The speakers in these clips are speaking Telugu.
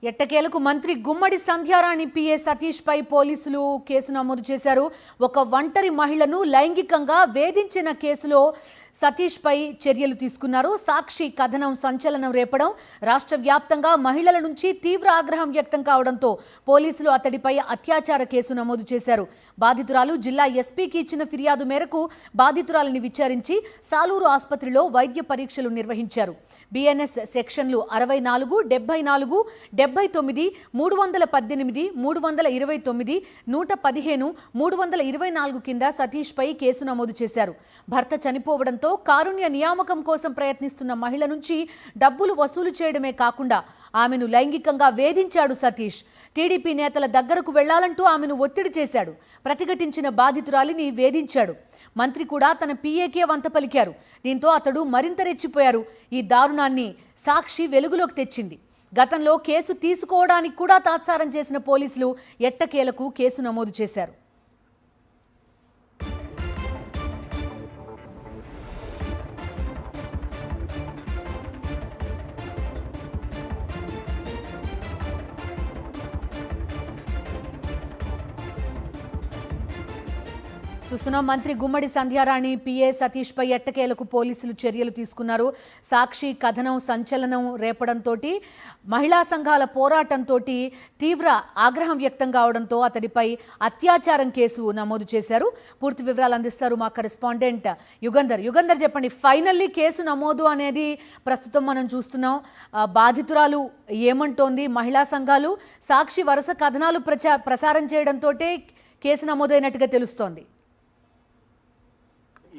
ఎట్టకేలకు మంత్రి గుమ్మడి సంధ్యారాణి పిఏ సతీష్ పై పోలీసులు కేసు నమోదు చేశారు. ఒక ఒంటరి మహిళను లైంగికంగా వేధించిన కేసులో సతీష్ పై చర్యలు తీసుకున్నారు. సాక్షి కథనం సంచలనం రేపడం, రాష్ట్ర వ్యాప్తంగా మహిళల నుంచి తీవ్ర ఆగ్రహం వ్యక్తం కావడంతో పోలీసులు అతడిపై అత్యాచార కేసు నమోదు చేశారు. బాధితురాలు జిల్లా ఎస్పీకి ఇచ్చిన ఫిర్యాదు మేరకు బాధితురాలిని విచారించి సాలూరు ఆసుపత్రిలో వైద్య పరీక్షలు నిర్వహించారు. బిఎన్ఎస్ సెక్షన్లు 64, 74, 79, 318, 329, 115, 324 కింద సతీష్ పై కేసు నమోదు చేశారు. భర్త చనిపోవడంతో కారుణ్య నియామకం కోసం ప్రయత్నిస్తున్న మహిళ నుంచి డబ్బులు వసూలు చేయడమే కాకుండా ఆమెను లైంగికంగా వేధించాడు సతీష్. టీడీపీ నేతల దగ్గరకు వెళ్లాలంటూ ఆమెను ఒత్తిడి చేశాడు. ప్రతిఘటించిన బాధితురాలిని వేధించాడు. మంత్రి కూడా తన పీఏకే వంత పలికారు. దీంతో అతడు మరింత రెచ్చిపోయారు. ఈ దారుణాన్ని సాక్షి వెలుగులోకి తెచ్చింది. గతంలో కేసు తీసుకోవడానికి కూడా తాత్సారం చేసిన పోలీసులు ఎట్టకేలకు కేసు నమోదు చేశారు. చూస్తున్నాం, మంత్రి గుమ్మడి సంధ్యారాణి పిఏ సతీష్ పై ఎట్టకేలకు పోలీసులు చర్యలు తీసుకున్నారు. సాక్షి కథనం సంచలనం రేపడంతో, మహిళా సంఘాల పోరాటంతో తీవ్ర ఆగ్రహం వ్యక్తం కావడంతో అతడిపై అత్యాచారం కేసు నమోదు చేశారు. పూర్తి వివరాలు అందిస్తారు మా కరెస్పాండెంట్ యుగంధర్. యుగంధర్, చెప్పండి, ఫైనల్లీ కేసు నమోదు అనేది ప్రస్తుతం మనం చూస్తున్నాం. బాధితురాలు ఏమంటోంది? మహిళా సంఘాలు, సాక్షి వరుస కథనాలు ప్రసారం చేయడంతో కేసు నమోదైనట్టుగా తెలుస్తోంది.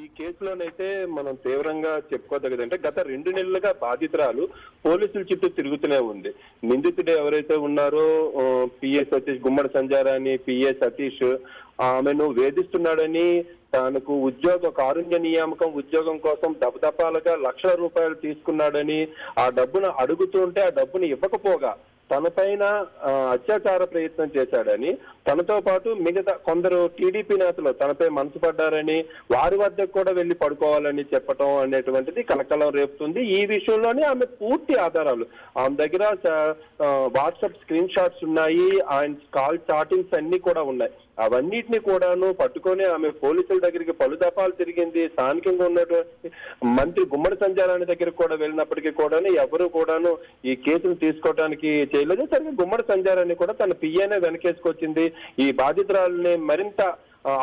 ఈ కేసులోనైతే మనం తీవ్రంగా చెప్పుకోదగ్గదంటే, గత 2 నెలలుగా బాధితురాలు పోలీసుల చుట్టూ తిరుగుతూనే ఉంది. నిందితుడు ఎవరైతే ఉన్నారో పిఏ సతీష్, గుమ్మడి సంధ్యారాణి పిఏ సతీష్ ఆమెను వేధిస్తున్నాడని, తనకు కారుణ్య నియామకం ఉద్యోగం కోసం దపదపాలుగా లక్షల రూపాయలు తీసుకున్నాడని, ఆ డబ్బును అడుగుతుంటే ఆ డబ్బును ఇవ్వకపోగా తనపైన అత్యాచార ప్రయత్నం చేశాడని, తనతో పాటు మిగతా కొందరు టీడీపీ నేతలు తనపై మనసు పడ్డారని, వారి వద్దకు కూడా వెళ్లి పడుకోవాలని చెప్పటం అనేటువంటిది కలకలం రేపుతుంది. ఈ విషయంలోనే ఆమె పూర్తి ఆధారాలు, ఆమె దగ్గర వాట్సాప్ స్క్రీన్ షాట్స్ ఉన్నాయి, ఆయన కాల్ చాటింగ్స్ అన్ని కూడా ఉన్నాయి. అవన్నిటిని కూడాను పట్టుకొని ఆమె పోలీసుల దగ్గరికి పలు దఫాలు తిరిగింది. స్థానికంగా ఉన్నటువంటి మంత్రి గుమ్మడి సంధ్యారాణి దగ్గరికి కూడా వెళ్ళినప్పటికీ కూడాను ఎవరు కూడాను ఈ కేసును తీసుకోవడానికి చేయలేదు. సరిగ్గా గుమ్మడి సంధ్యారాణి కూడా తన పిఏనే వెనకేసుకొచ్చింది. ఈ బాధితురాలని మరింత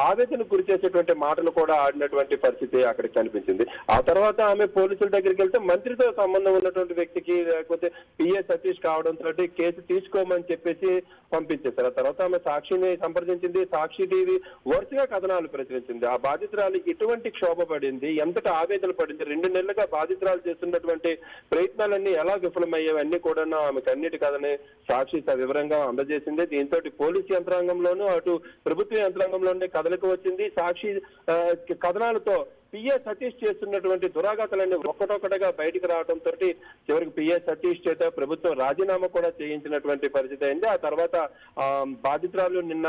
ఆవేదన గురి చేసేటువంటి మాటలు కూడా ఆడినటువంటి పరిస్థితి అక్కడ కనిపించింది. ఆ తర్వాత ఆమె పోలీసుల దగ్గరికి వెళ్తే మంత్రితో సంబంధం ఉన్నటువంటి వ్యక్తికి, లేకపోతే పిఏ సతీష్ కావడంతో కేసు తీసుకోమని చెప్పేసి పంపించేశారు. ఆ తర్వాత ఆమె సాక్షిని సంప్రదించింది. సాక్షి టీవీ వరుసగా కథనాలు ప్రచురించింది. ఆ బాధితురాలు ఎటువంటి క్షోభ పడింది, ఎంతటి ఆవేదన పడింది, 2 నెలలుగా బాధితురాలు చేస్తున్నటువంటి ప్రయత్నాలన్నీ ఎలా విఫలమయ్యేవన్నీ కూడా ఆమెకు అన్నిటి కథని సాక్షి వివరంగా అందజేసింది. దీంతో పోలీసు యంత్రాంగంలోనూ అటు ప్రభుత్వ యంత్రాంగంలోనే కథలకు వచ్చింది. సాక్షి కథనాలతో పిఏ సతీష్ చేస్తున్నటువంటి దురాఘాతాలన్నీ ఒక్కటొక్కటగా బయటికి రావడంతో చివరికి పిఏ సతీష్ చేత ప్రభుత్వం రాజీనామా కూడా చేయించినటువంటి పరిస్థితి అయింది. ఆ తర్వాత బాధితురాలు నిన్న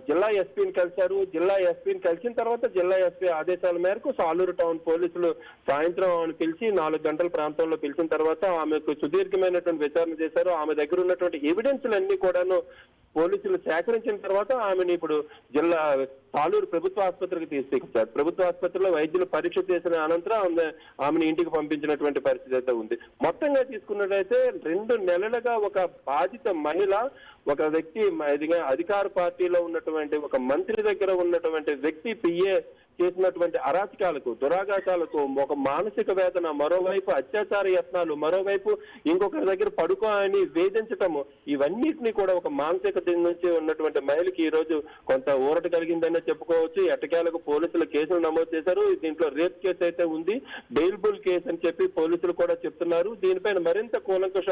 జిల్లా ఎస్పీని కలిశారు. జిల్లా ఎస్పీని కలిసిన తర్వాత జిల్లా ఎస్పీ ఆదేశాల మేరకు సాలూరు టౌన్ పోలీసులు సాయంత్రం ఆమెను పిలిచి 4 గంటల ప్రాంతంలో పిలిచిన తర్వాత ఆమెకు సుదీర్ఘమైనటువంటి విచారణ చేశారు. ఆమె దగ్గర ఉన్నటువంటి ఎవిడెన్స్లన్నీ కూడాను పోలీసులు సేకరించిన తర్వాత ఆమెను ఇప్పుడు జిల్లా సాలూరు ప్రభుత్వ ఆసుపత్రికి తీసుకొచ్చారు. ప్రభుత్వ ఆసుపత్రిలో వైద్యులు పరీక్ష చేసిన అనంతరం ఆమెను ఇంటికి పంపించినటువంటి పరిస్థితి అయితే ఉంది. మొత్తంగా తీసుకున్నట్లయితే 2 నెలలుగా ఒక బాధిత మహిళ, ఒక వ్యక్తి, అధికార పార్టీలో ఉన్నటువంటి ఒక మంత్రి దగ్గర ఉన్నటువంటి వ్యక్తి పిఏ చేసినటువంటి అరాచకాలకు, దురాఘాతాలకు, ఒక మానసిక వేదన, మరోవైపు అత్యాచార యత్నాలు, మరోవైపు ఇంకొకరి దగ్గర పడుకో అని వేధించటము, ఇవన్నిటిని కూడా ఒక మానసిక నుంచి ఉన్నటువంటి మహిళకి ఈ రోజు కొంత ఊరట కలిగిందనే చెప్పుకోవచ్చు. ఎట్టకేలకు పోలీసులు కేసులు నమోదు చేశారు. దీంట్లో రేప్ కేసు అయితే ఉంది, బెయిల్బుల్ కేసు అని చెప్పి పోలీసులు కూడా చెప్తున్నారు. దీనిపైన మరింత కూలంకష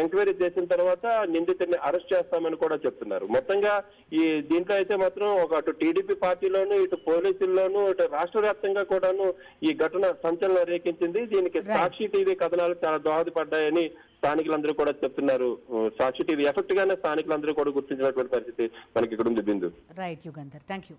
ఎంక్వైరీ చేసిన తర్వాత నిందితుడిని అరెస్ట్ చేస్తామని కూడా చెప్తున్నారు. మొత్తంగా ఈ దీంట్లో అయితే మాత్రం అటు టీడీపీ పార్టీలోను, ఇటు పోలీసుల్లోనూ, ఇటు రాష్ట్ర వ్యాప్తంగా కూడాను ఈ ఘటన సంచలనం రేకించింది. దీనికి సాక్షి టీవీ కథనాలు చాలా దోహదపడ్డాయని స్థానికులందరూ కూడా చెప్తున్నారు. సాక్షి టీవీ ఎఫెక్ట్ గానే స్థానికులందరూ కూడా గుర్తించినటువంటి పరిస్థితి మనకి ఇక్కడ ఉంది. Bindu. Right Yugandhar, thank you.